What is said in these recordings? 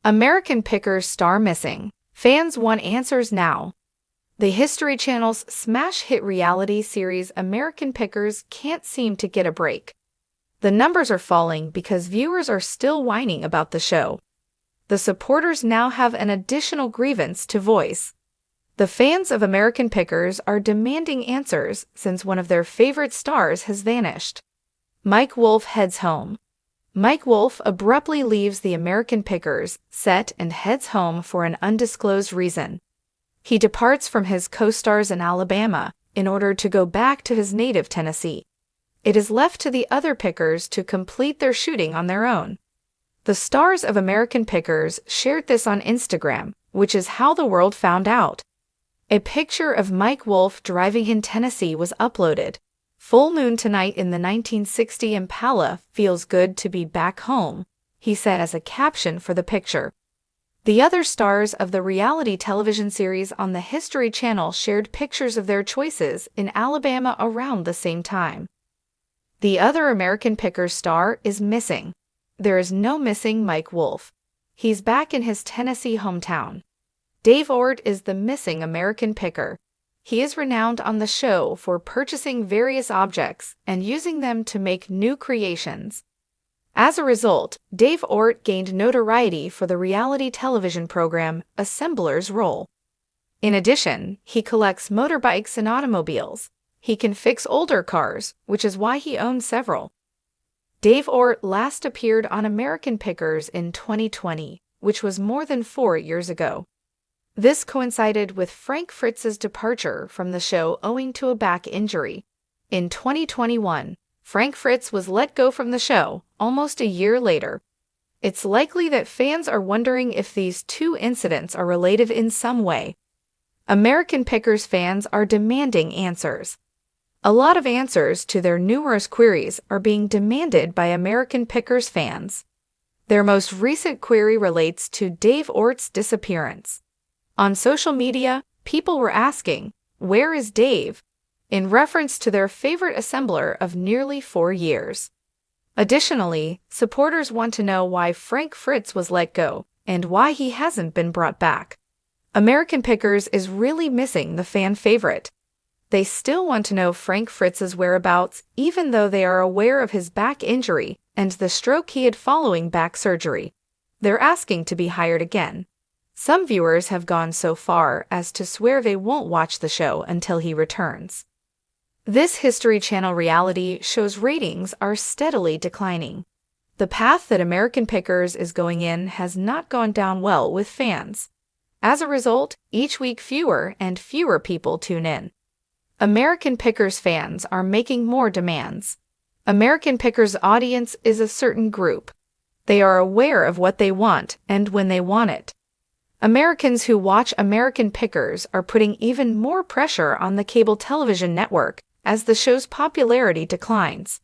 American Pickers star missing. Fans want answers now. The History Channel's smash hit reality series American Pickers can't seem to get a break. The numbers are falling because viewers are still whining about the show. The supporters now have an additional grievance to voice. The fans of American Pickers are demanding answers since one of their favorite stars has vanished. Mike Wolfe heads home. Mike Wolfe abruptly leaves the American Pickers set and heads home for an undisclosed reason. He departs from his co-stars in Alabama in order to go back to his native Tennessee. It is left to the other Pickers to complete their shooting on their own. The stars of American Pickers shared this on Instagram, which is how the world found out. A picture of Mike Wolfe driving in Tennessee was uploaded. "Full moon tonight in the 1960 Impala, feels good to be back home," he said as a caption for the picture. The other stars of the reality television series on the History Channel shared pictures of their choices in Alabama around the same time. The other American Pickers star is missing. There is no missing Mike Wolfe. He's back in his Tennessee hometown. Dave Ort is the missing American Picker. He is renowned on the show for purchasing various objects and using them to make new creations. As a result, Dave Ort gained notoriety for the reality television program Assembler's role. In addition, he collects motorbikes and automobiles. He can fix older cars, which is why he owns several. Dave Ort last appeared on American Pickers in 2020, which was more than 4 years ago. This coincided with Frank Fritz's departure from the show owing to a back injury. In 2021, Frank Fritz was let go from the show almost a year later. It's likely that fans are wondering if these two incidents are related in some way. American Pickers fans are demanding answers. A lot of answers to their numerous queries are being demanded by American Pickers fans. Their most recent query relates to Dave Ort's disappearance. On social media, people were asking, "Where is Dave?" in reference to their favorite assembler of nearly 4 years. Additionally, supporters want to know why Frank Fritz was let go and why he hasn't been brought back. American Pickers is really missing the fan favorite. They still want to know Frank Fritz's whereabouts, even though they are aware of his back injury and the stroke he had following back surgery. They're asking to be hired again. Some viewers have gone so far as to swear they won't watch the show until he returns. This History Channel reality show's ratings are steadily declining. The path that American Pickers is going in has not gone down well with fans. As a result, each week fewer and fewer people tune in. American Pickers fans are making more demands. American Pickers' audience is a certain group. They are aware of what they want and when they want it. Americans who watch American Pickers are putting even more pressure on the cable television network as the show's popularity declines.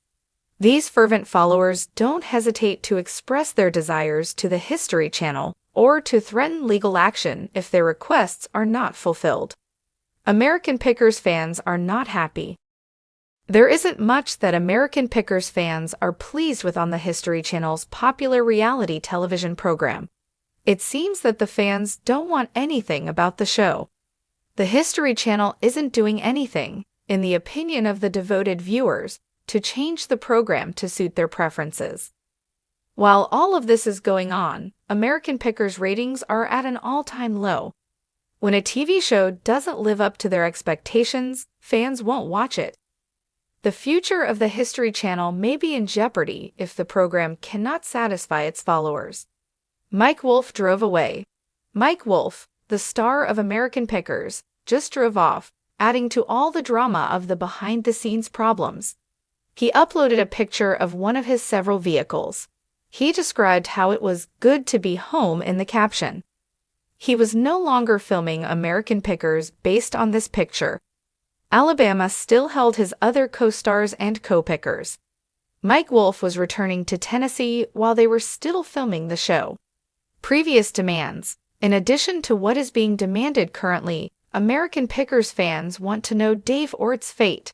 These fervent followers don't hesitate to express their desires to the History Channel or to threaten legal action if their requests are not fulfilled. American Pickers fans are not happy. There isn't much that American Pickers fans are pleased with on the History Channel's popular reality television program. It seems that the fans don't want anything about the show. The History Channel isn't doing anything, in the opinion of the devoted viewers, to change the program to suit their preferences. While all of this is going on, American Pickers ratings are at an all-time low. When a TV show doesn't live up to their expectations, fans won't watch it. The future of the History Channel may be in jeopardy if the program cannot satisfy its followers. Mike Wolfe drove away. Mike Wolfe, the star of American Pickers, just drove off, adding to all the drama of the behind-the-scenes problems. He uploaded a picture of one of his several vehicles. He described how it was good to be home in the caption. He was no longer filming American Pickers based on this picture. Alabama still held his other co-stars and co-pickers. Mike Wolfe was returning to Tennessee while they were still filming the show. Previous demands. In addition to what is being demanded currently, American Pickers fans want to know Dave Ort's fate.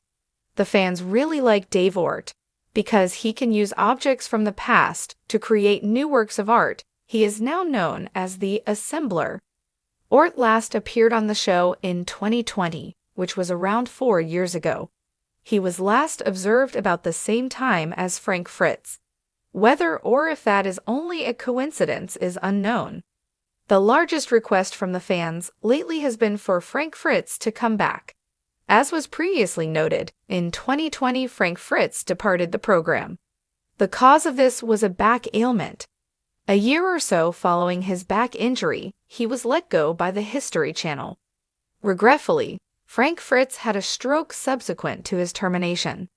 The fans really like Dave Ort because he can use objects from the past to create new works of art He is now known as the Assembler. Ort last appeared on the show in 2020, which was around 4 years ago. He was last observed about the same time as Frank Fritz. Whether or if that is only a coincidence is unknown. The largest request from the fans lately has been for Frank Fritz to come back. As was previously noted, in 2020 Frank Fritz departed the program. The cause of this was a back ailment. A year or so following his back injury, he was let go by the History Channel. Regretfully, Frank Fritz had a stroke subsequent to his termination.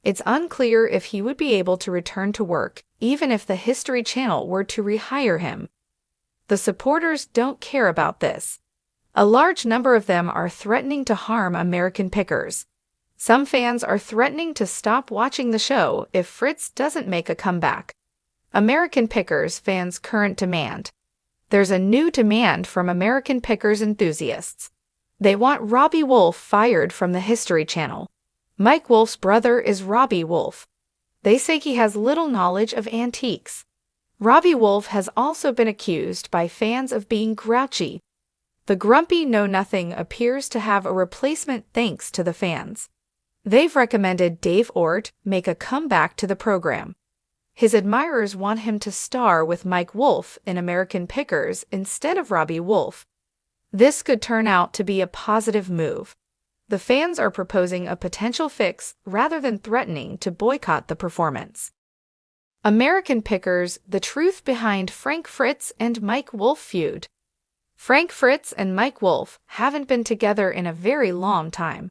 It's unclear if he would be able to return to work, even if the History Channel were to rehire him. The supporters don't care about this. A large number of them are threatening to harm American Pickers. Some fans are threatening to stop watching the show if Fritz doesn't make a comeback. American Pickers fans' current demand. There's a new demand from American Pickers enthusiasts. They want Robbie Wolf fired from the History Channel. Mike Wolf's brother is Robbie Wolf. They say he has little knowledge of antiques. Robbie Wolf has also been accused by fans of being grouchy. The grumpy know-nothing appears to have a replacement thanks to the fans. They've recommended Dave Ort make a comeback to the program. His admirers want him to star with Mike Wolf in American Pickers instead of Robbie Wolf. This could turn out to be a positive move. The fans are proposing a potential fix rather than threatening to boycott the performance. American Pickers: The truth behind Frank Fritz and Mike Wolf feud. Frank Fritz and Mike Wolf haven't been together in a very long time.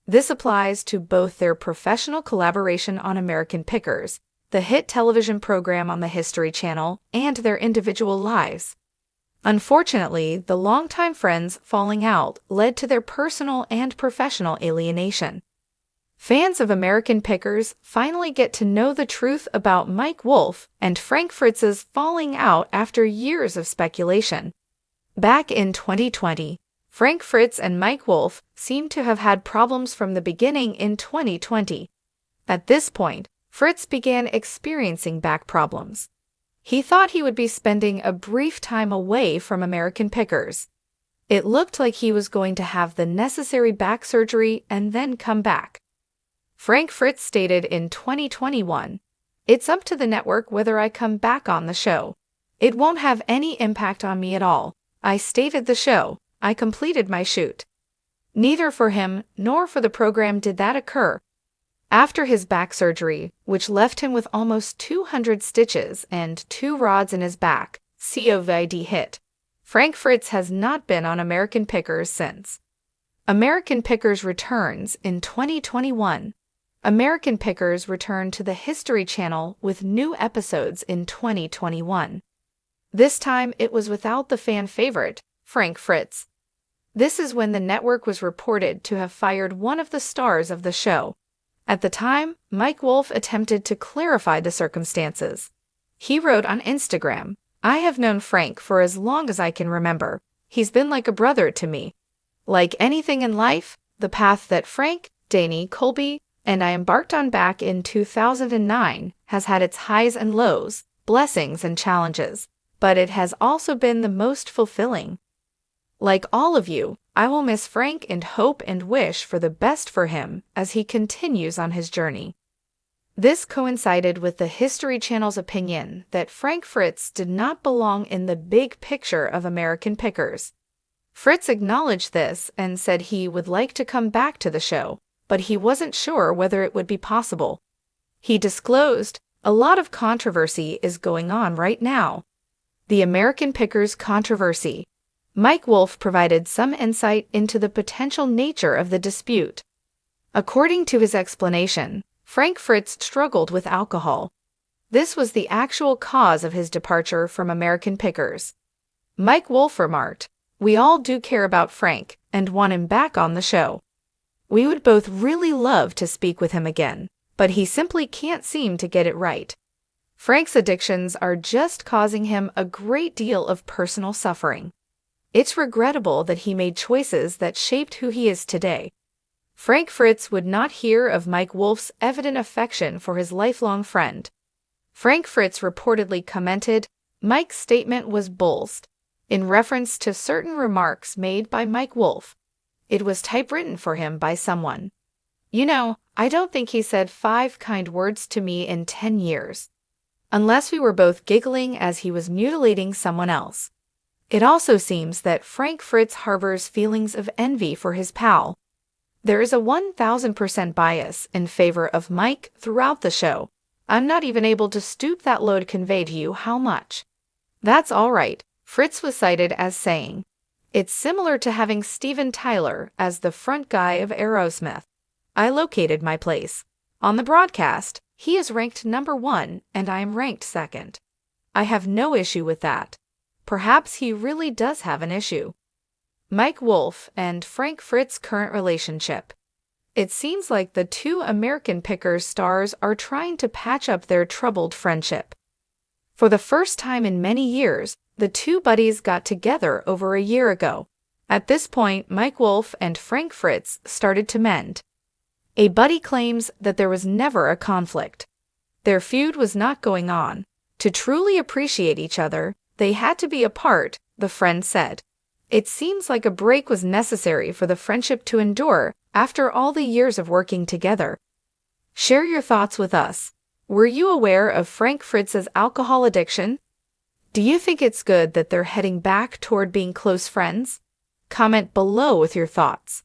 This applies to both their professional collaboration on American Pickers, the hit television program on the History Channel, and their individual lives. Unfortunately, the longtime friends' falling out led to their personal and professional alienation. Fans of American Pickers finally get to know the truth about Mike Wolf and Frank Fritz's falling out after years of speculation. Back in 2020, Frank Fritz and Mike Wolf seemed to have had problems from the beginning in 2020. At this point, Fritz began experiencing back problems. He thought he would be spending a brief time away from American Pickers. It looked like he was going to have the necessary back surgery and then come back. Frank Fritz stated in 2021, "It's up to the network whether I come back on the show. It won't have any impact on me at all. I stated the show. I completed my shoot." Neither for him nor for the program did that occur. After his back surgery, which left him with almost 200 stitches and 2 rods in his back, COVID hit, Frank Fritz has not been on American Pickers since. American Pickers returns in 2021. American Pickers returned to the History Channel with new episodes in 2021. This time it was without the fan favorite, Frank Fritz. This is when the network was reported to have fired one of the stars of the show. At the time, Mike Wolf attempted to clarify the circumstances. He wrote on Instagram, "I have known Frank for as long as I can remember. He's been like a brother to me. Like anything in life, the path that Frank, Danny, Colby, and I embarked on back in 2009 has had its highs and lows, blessings and challenges, but it has also been the most fulfilling. Like all of you, I will miss Frank and hope and wish for the best for him as he continues on his journey." This coincided with the History Channel's opinion that Frank Fritz did not belong in the big picture of American Pickers. Fritz acknowledged this and said he would like to come back to the show, but he wasn't sure whether it would be possible. He disclosed, "A lot of controversy is going on right now." The American Pickers controversy. Mike Wolf provided some insight into the potential nature of the dispute. According to his explanation, Frank Fritz struggled with alcohol. This was the actual cause of his departure from American Pickers. Mike Wolf remarked, "We all do care about Frank and want him back on the show. We would both really love to speak with him again, but he simply can't seem to get it right. Frank's addictions are just causing him a great deal of personal suffering. It's regrettable that he made choices that shaped who he is today." Frank Fritz would not hear of Mike Wolf's evident affection for his lifelong friend. Frank Fritz reportedly commented, Mike's statement was bulls, in reference to certain remarks made by Mike Wolf. It was typewritten for him by someone. You know, I don't think he said 5 kind words to me in 10 years. Unless we were both giggling as he was mutilating someone else. It also seems that Frank Fritz harbors feelings of envy for his pal. There is a 1000% bias in favor of Mike throughout the show. I'm not even able to stoop that low to convey to you how much. That's all right, Fritz was cited as saying. It's similar to having Steven Tyler as the front guy of Aerosmith. I located my place. On the broadcast, he is ranked number 1 and I am ranked 2nd. I have no issue with that. Perhaps he really does have an issue. Mike Wolf and Frank Fritz's current relationship. It seems like the 2 American Pickers stars are trying to patch up their troubled friendship. For the first time in many years, the 2 buddies got together over a year ago. At this point, Mike Wolf and Frank Fritz started to mend. A buddy claims that there was never a conflict. Their feud was not going on. To truly appreciate each other, they had to be apart, the friend said. It seems like a break was necessary for the friendship to endure after all the years of working together. Share your thoughts with us. Were you aware of Frank Fritz's alcohol addiction? Do you think it's good that they're heading back toward being close friends? Comment below with your thoughts.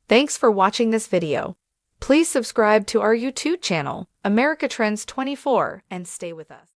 Thanks for watching this video. Please subscribe to our YouTube channel, America Trends 24, and stay with us.